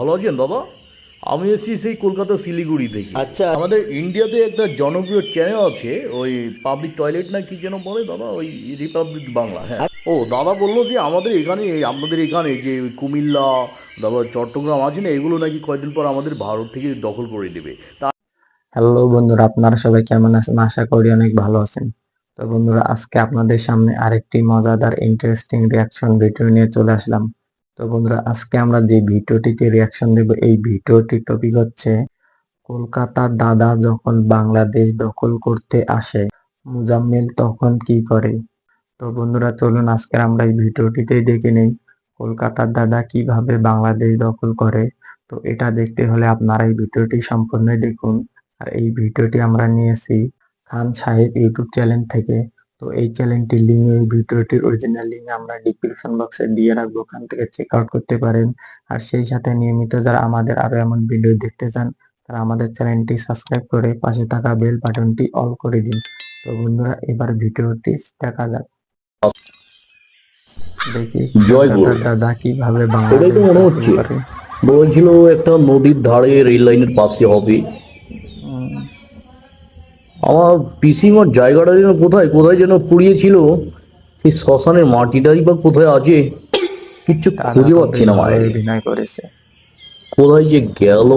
ভালো আছেন দাদা? আমি এসেছি সেই কলকাতা শিলিগুড়ি থেকে। আচ্ছা। আমাদের ইন্ডিয়াতে একটা জনপ্রিয় চ্যানেল আছে, ওই পাবলিক টয়লেট না কি যেন বলে দাদা, ওই রিপাবলিক বাংলা। হ্যাঁ, ও দাদা বললো যে আমাদের এখানে আপনাদের এখানে যে ওই কুমিল্লা, তারপর চট্টগ্রাম আছে না, এগুলো নাকি কয়েকদিন পর আমাদের ভারত থেকে দখল করে দেবে। তা হ্যালো বন্ধুরা, আপনারা সবাই কেমন আছেন? আশা করি অনেক ভালো আছেন। তো বন্ধুরা, আজকে আপনাদের সামনে আরেকটি মজাদার ইন্টারেস্টিং রিয়াকশন ভিডিও নিয়ে চলে আসলাম। তো বন্ধুরা, আজকে আমরা যে ভিডিওটিতে রিয়াকশন দেব, এই ভিডিওটির টপিক হচ্ছে কলকাতার দাদা যখন বাংলাদেশ দখল করতে আসে, মুজাম্মেল তখন কি করে। তো বন্ধুরা, চলুন আজকে আমরা এই ভিডিওটিতেই দেখে নেই কলকাতার দাদা কিভাবে বাংলাদেশ দখল করে। তো এটা দেখতে হলে আপনারা এই ভিডিওটি সম্পূর্ণ দেখুন। আর এই ভিডিওটি আমরা নিয়েছি খান সাহেব ইউটিউব চ্যানেল থেকে। তো এই চ্যানেলটির লিঙ্ক, এই ভিডিওটির অরিজিনাল লিঙ্ক আমরা ডিসক্রিপশন বক্সে দিয়ে রাখবো, ওখান থেকে চেক আউট করতে পারেন। আর সেই সাথে নিয়মিত যারা আমাদের আরো এমন ভিডিও দেখতে চান, তারা আমাদের চ্যানেলটি সাবস্ক্রাইব করে পাশে থাকা বেল বাটনটি অল করে দিন। তো বন্ধুরা, এবার ভিডিওটি দেখা যাক। দেখি জয় গুরু। কলকাতার দাদা কিভাবে এটাই বাংলাদেশ তো মনে দখল হচ্ছে, করে। বলেছিল একটা নদীর ধারে রেল লাইনের পাশে হবে। উম, আমার পিসিমার জায়গাটা যেন কোথায় কোথায় যেন পুড়িয়েছিল, সেই শ্মশানের মাটিটাই বা কোথায় আছে, কিচ্ছু দাদা খুঁজে তো পাচ্ছি বেশ না ভালো মায়ের। অভিনয় করেছে। কোথায় যে গেল।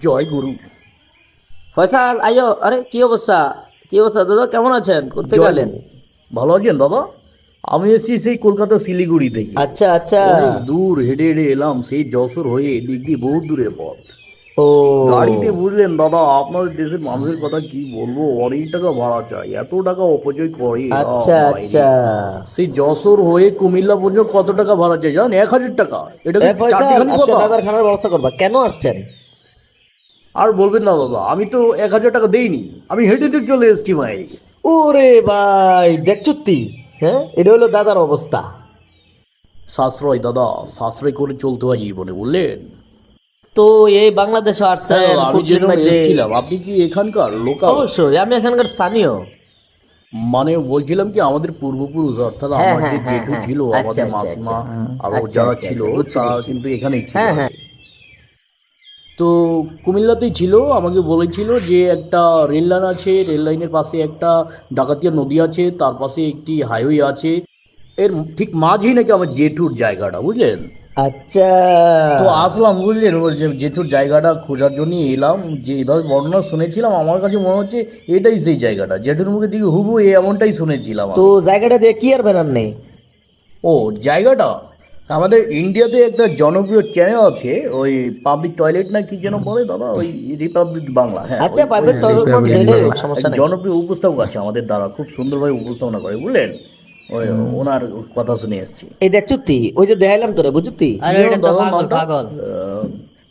জয় গুরু। ফয়সাল আইয়ো। আরে কি অবস্থা? কি অবস্থা দাদা, কেমন আছেন? কোথা জয় গেলেন? গুরু। ভালো আছেন দাদা? আমি এসেছি সেই কলকাতা শিলিগুড়ি থেকে। আচ্ছা আচ্ছা। অনেক দূর হেঁটে হেঁটে এলাম, সেই যশোর হয়ে এদিক দিয়ে বহুত দূরের পথ। ও গাড়িতে বুঝলেন দাদা, আপনাদের দেশের মানুষের কথা কি বলবো, অনেক টাকা ভাড়া চাই, এত টাকা অপচয় করে। আচ্ছা মাইরি। আচ্ছা। সেই যশোর হয়ে কুমিল্লা পর্যন্ত কত টাকা ভাড়া চাই জানেন? 1,000 টাকা। এটা এ কি ফয়সাল, চারটেখানি আজকে কথা? দাদার খানার ব্যবস্থা করবা, কেন আসছেন? আর বলবেন না দাদা, আমি তো 1,000 টাকা দেইনি, আমি হেঁটে হেঁটে চলে এসেছি ভাই। ওরে ভাই, দেখছুত্তি। হ্যাঁ, এটা হলো দাদার অবস্থা। সাশ্রয় দাদা, সাশ্রয় করে চলতে হয় জীবনে, বললেন। তো এই বাংলাদেশে হ্যাঁ আসছেন দাদা, আমি ফুটলির যেন মধ্যে। এসেছিলাম, আপনি কি এখানকার লোকাল? অবশ্যই, আমি এখানকার স্থানীয়। মানে বলছিলাম কি, আমাদের পূর্বপুরুষ অর্থাৎ হ্যাঁ আমার যে হ্যাঁ হ্যাঁ জেঠু হ্যাঁ। ছিল, আচ্ছা আমাদের আচ্ছা আচ্ছা। মাসিমা আরো আচ্ছা যারা আচ্ছা ছিল, আচ্ছা, বুঝছি তারা বুঝছি। কিন্তু এখানেই ছিল হ্যাঁ হ্যাঁ। আগে। তো কুমিল্লাতেই ছিল, আমাকে বলেছিল যে একটা রেল লাইন আছে, রেল লাইনের পাশে একটা ডাকাতিয়া নদী আছে, তার পাশে একটি হাইওয়ে আছে, এর ঠিক মাঝেই নাকি আমার জেঠুর জায়গাটা, বুঝলেন। আচ্ছা। তো আসলাম, বুঝলেন, ওই যে জেঠুর জায়গাটা খোঁজার জন্য এলাম। যে এভাবে বর্ণনা শুনেছিলাম, আমার কাছে মনে হচ্ছে এটাই সেই জায়গাটা, জেঠুর মুখে দিকে হুবু এমনটাই শুনেছিলাম তো আমি। জায়গাটা দিয়ে কি আর বেরান নেই? ও জায়গাটা, আমাদের ইন্ডিয়াতে একটা জনপ্রিয় চ্যানেল আছে, ওই পাবলিক টয়লেট না কি যেন বলে দাদা, ওই রিপাবলিক বাংলা। হ্যাঁ, আচ্ছা, ওই প্রাইভেট যে টয়লেট বলতে রিপাবলিক সেটাই হোক, বাংলা। সমস্যা এক নেই। জনপ্রিয় উপস্থাপক আছে আমাদের দ্বারা, খুব সুন্দরভাবে উপস্থাপনা করে, বুঝলেন। ওই ওনার কথা শুনে এসেছি। এই দেখছুত্তি, ওই যে দেখাইলাম তোরে, বুঝুত্তি। কি যেন দাদার নামটা?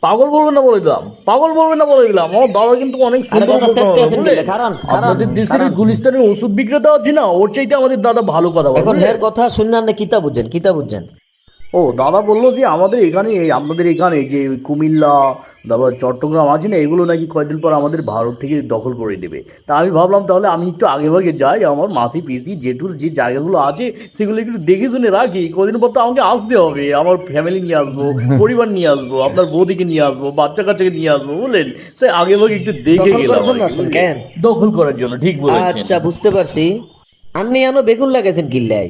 পাগল বলবেন না বলে দিলাম, পাগল বলবেন না বলে দিলাম। আমার দাদা কিন্তু অনেক আরে সুন্দর দাদা, উপস্থাপনা সেটতে করে, আছেন বুঝলেন। কিলে? কারণ আপনাদের দেশের ওই গুলিস্তানের ওষুধ বিক্রেতা আছে না, ওর চাইতে আমাদের দাদা ভালো কথা বলে, এখন বুঝলেন? হের কথা শুনলে আপনি কিতা বুঝছেন, কিতা বুঝছেন? ও দাদা বললো যে আমাদের এখানে আপনাদের এখানে যে ওই কুমিল্লা, তারপর চট্টগ্রাম আছে না, এগুলো নাকি কয়েকদিন পর আমাদের ভারত থেকে দখল করে দেবে। তা আমি ভাবলাম তাহলে আমি একটু আগে ভাগে যাই, আমার মাসি পিসি জেঠুর যে জায়গাগুলো আছে সেগুলো একটু দেখে শুনে রাখি। কদিন পর তো আমাকে আসতে হবে, আমার ফ্যামিলি নিয়ে আসবো, পরিবার নিয়ে আসবো, আপনার বৌদিকে নিয়ে আসবো, বাচ্চা কাচ্চাকে নিয়ে আসবো, বুঝলেন। সেই আগে ভাগে একটু দেখে দখল গেলাম করার জন্য আর কি, আসছেন বুঝলেন? কেন? দখল করার জন্য, ঠিক বলেছেন। আচ্ছা, বুঝতে পারছি। আপনি এনো বেগুন লাগাইছেন কিল্লাই?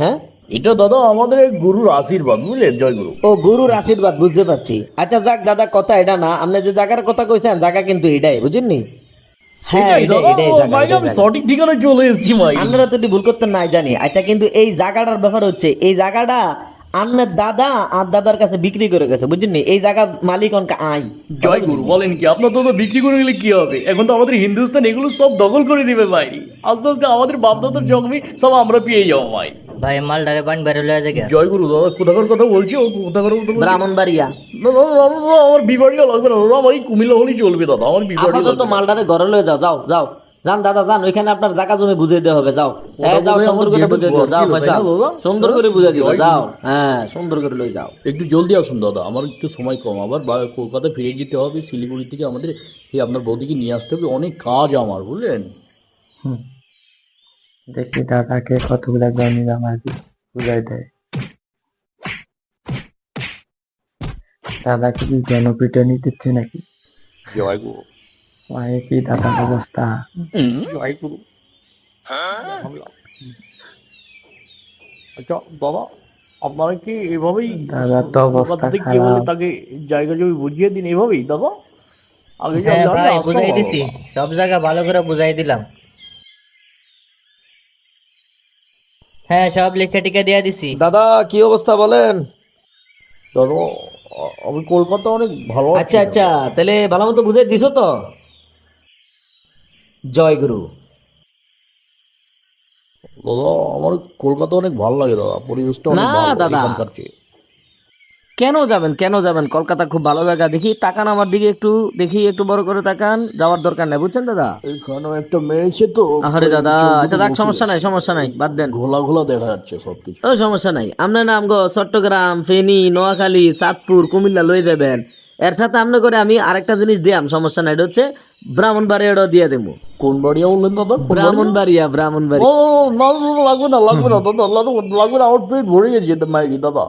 হ্যাঁ। এটা দাদা আমাদের এক গুরুর আশীর্বাদ, বুঝলেন, জয় গুরু। ও গুরুর আশীর্বাদ, বুঝতে পারছি। আচ্ছা যাক দাদা, কথা এটা না, আপনি যে জায়গার কথা কইছেন, জায়গা কিন্তু এটাই, বুঝেননি? হ্যাঁ, এটাই এটাই দাদা, এটাই জায়গা, ভাই এটাই আমি জায়গা। সঠিক ঠিকানায় চলে এসেছি ভাই। আপনারা তো এটি ভুল করতেন নাই জানি। আচ্ছা, কিন্তু এই জায়গাটার ব্যাপার হচ্ছে, এই জায়গাটা আপনার দাদা আর দাদার কাছে বিক্রি করে গেছে, বুঝছেন? এই জায়গার মালিক অনকা আই। জয় গুরু। বলেন কি, আপনার তো বিক্রি করে গেলে কি হবে? এখন তো আমাদের হিন্দুস্তান এগুলো সব দখল করে দিবে ভাই। আস্তে আস্তে আমাদের বাপদাদার জন্মে সব আমরা পেয়ে যাবো ভাই। ভাই মালটারে পানি বের হলে আছে কেন? জয় গুরু দাদা, কোথাকার কথা বলছি, ও কোথাকার কথা বলছি? ব্রাহ্মণবাড়িয়া। না, না, না, না, না, আমার বিবাড়িয়া লাগবে না দাদা, আমার এই কুমিল্লা হলেই চলবে দাদা, আমার বিবাড়িয়া আপাতত লাগবে না। মালটারে ঘরে লয়ে যাও, যাও যাও। যান দাদা যান, ওইখানে আপনার জায়গা জমি বুঝিয়ে দেওয়া হবে, যাও। হ্যাঁ যাও, বোধহয় সুন্দর আমার করে জেঠুর বুঝিয়ে দিও, ঘর যাও ছিল, ভাই তাই না যাও। দাদা? সুন্দর করে বুঝিয়ে দিও, জয় যাও। গুরু। হ্যাঁ, সুন্দর করে লয়ে যাও। একটু জলদি আসুন দাদা, আমার একটু সময় কম, আবার কলকাতা ফিরে যেতে হবে, শিলিগুড়ি থেকে আমাদের এই আপনার বৌদিকে নিয়ে আসতে হবে, অনেক কাজ আমার, বুঝলেন। দেখি দাদাকে কতগুলা জমি আমার বুঝাই দেয়। দাদাকে কি জনপিটনি দিচ্ছে নাকি? জয় গুরু। মায়ে কি দাদার অবস্থা? জয় গুরু। আচ্ছা দাদা, আপনারা কি এভাবেই দাদার তো অবস্থা কলকাতা থেকে কে বলে খারাপ। তাকে জায়গা জমি বুঝিয়ে দিন এভাবেই দাদা? আগে হ্যাঁ জানলে ভাই, আসতাম বুঝাই না দিছি, দাদা। সব জায়গা ভালো করে বুঝাই দিলাম। হ্যাঁ, সব লেখা টিকা দিয়ে দিছি। দাদা কি অবস্থা বলেন? দাদা, আমি কলকাতা অনেক ভালো আছি আচ্ছা আচ্ছা, দাদা। তাহলে ভালো মতো বুঝাই দিছো তো? জয় গুরু। দাদা, আমার কলকাতা অনেক ভালো লাগে দাদা, পরিবেশটা না অনেক ভালো দাদা, এখানকার চেয়ে। কেন যাবেন কেন যাবেন? কলকাতা খুব ভালো জায়গা। দেখি তাকান আমার দিকে একটু, দেখি একটু বড় করে তাকান। যাওয়ার দরকার নাই, বুঝছেন দাদা? এখানেও একটা মেয়েছে তো, আরে দাদা, চোখ দুটো আচ্ছা থাক, বসে সমস্যা নাই গেছে। সমস্যা নাই, বাদ দেন। ঘোলা ঘোলা দেখা যাচ্ছে সবকিছু। ও সমস্যা নাই, আপনার নাম গো চট্টগ্রাম, ফেনী, নোয়াখালী, চাঁদপুর, কুমিল্লা লই যাবেন। এর সাথে আপনি করে আমি আরেকটা জিনিস দিয়াম, সমস্যা নাই। এটা হচ্ছে ব্রাহ্মণবাড়িয়াটাও দিয়ে দেবো। কোন বাড়িয়া বললেন দাদা, কোন বাড়িয়া? ব্রাহ্মণবাড়িয়া ও ব্রাহ্মণবাড়িয়া। না না, না, লাগবে না লাগবে না দাদা, লাগবে না, আমার পেট ভরে গেছে মাইরি দাদা।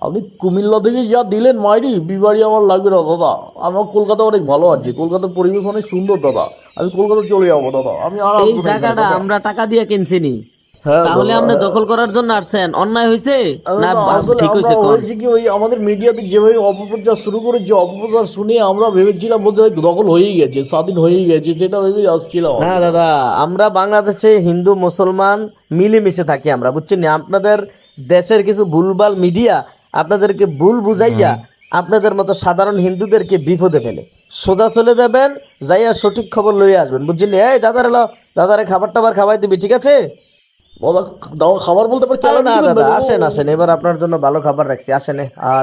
আপনি কুমিল্লা থেকে যা দিলেন মাইরি, বিবাড়ি আমার লাগবে না দাদা। আমার কলকাতা অনেক ভালো আছে, কলকাতার পরিবেশ অনেক সুন্দর দাদা। আমি কলকাতা চলে যাবো দাদা, আমি আর এই আসবো না এখানে জায়গাটা দাদা। আমরা টাকা দিয়ে কিনছিনি, হ্যাঁ তাহলে দাদা, আপনি হ্যাঁ। দখল করার জন্য আসছেন? অন্যায় হয়েছে আরে না না, আসলে ঠিক আমরা হয়েছে কোন? হয়েছে কি, ওই আমাদের মিডিয়াতে যেভাবে অপপ্রচার শুরু করেছে, অপপ্রচার শুনে আমরা ভেবেছিলাম বোধ হয় দখল হয়েই গেছে, স্বাধীন হয়েই গেছে, সেটা ভেবেই আসছিলাম না আমি দাদা। দাদা, আমরা বাংলাদেশে হিন্দু মুসলমান মিলেমিশে থাকি আমরা, বুঝছেন না? আপনাদের দেশের কিছু ভুলভাল মিডিয়া আপনাদেরকে ভুল বুঝাইয়া আপনাদের মতো সাধারণ হিন্দুদেরকে বিপদে ফেলে। সোজা চলে যাবেন, যাইয়া সঠিক খবর লইয়া আসবেন, বুঝছেন? এই দাদার এলো, দাদারে খাবার টাবার খাওয়াই দিবি, ঠিক আছে? দাদা, দাদা খাবার বলতে পারে আরে ক্যালারি না দিবেন দাদা, দাদা? আসেন আসেন, এবার আপনার জন্য ভালো খাবার রাখছি, আসেন।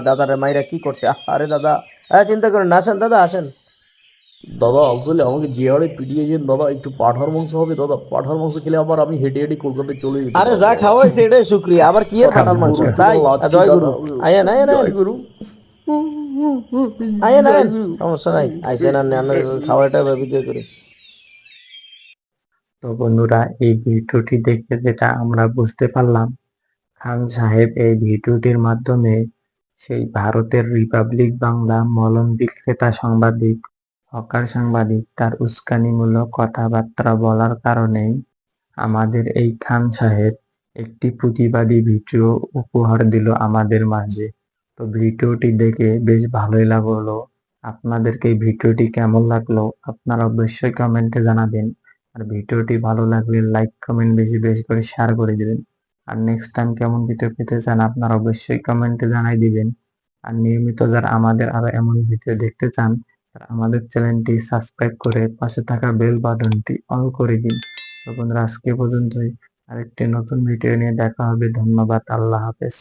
দাদারে মাইরা কি করছে? আরে দাদা, চিন্তা করেন না, আসেন দাদা আসেন। দাদা আসলে আমাকে যে হারে পিটিয়েছেন দাদা, একটু পাঁঠার মাংস হবে দাদা? পাঁঠার মাংস খেলে আবার আমি হেঁটে হেঁটে কলকাতায় চলে যেতে আরে পারবো যা দাদা। খাওয়াইছে এটাই শুক্রিয়া, আবার কি এর দাদা, ফাটার মাংস? গরুর তাই জন্য লাচ্ছি জয় দাদা। গুরু। আয়েন আয়েন আয়েন জয় গুরু। আয়েন জয় আয়েন, গুরু। সমস্যা নাই, আইসেন আর খাওয়াটা ভিডিও করে। তো বন্ধুরা, এই ভিডিওটি দেখে যেটা আমরা বুঝতে পারলাম, খান সাহেব এই ভিডিওটির মাধ্যমে সেই ভারতের রিপাবলিক বাংলা মলম বিক্রেতা সাংবাদিক, হকার সাংবাদিক, তার উস্কানিমূলক কথাবার্তা বলার কারণেই আমাদের এই খান সাহেব একটি প্রতিবাদী ভিডিও উপহার দিল আমাদের মাঝে। তো ভিডিওটি দেখে বেশ ভালোই লাগলো। আপনাদেরকে এই ভিডিওটি কেমন লাগলো আপনারা অবশ্যই কমেন্টে জানাবেন। আর ভিডিওটি ভালো লাগলে লাইক কমেন্ট বেশি বেশি করে শেয়ার করে দিবেন। আর নেক্সট টাইম কেমন ভিডিও পেতে চান আপনারা অবশ্যই কমেন্টে জানাই দিবেন। আর নিয়মিত যারা আমাদের আরো এমন ভিডিও দেখতে চান, তারা আমাদের চ্যানেলটি সাবস্ক্রাইব করে পাশে থাকা বেল বাটনটি অন করে দিন। তো বন্ধুরা, আজকে পর্যন্তই। আরেকটি নতুন ভিডিও নিয়ে দেখা হবে। ধন্যবাদ। আল্লাহ হাফেজ।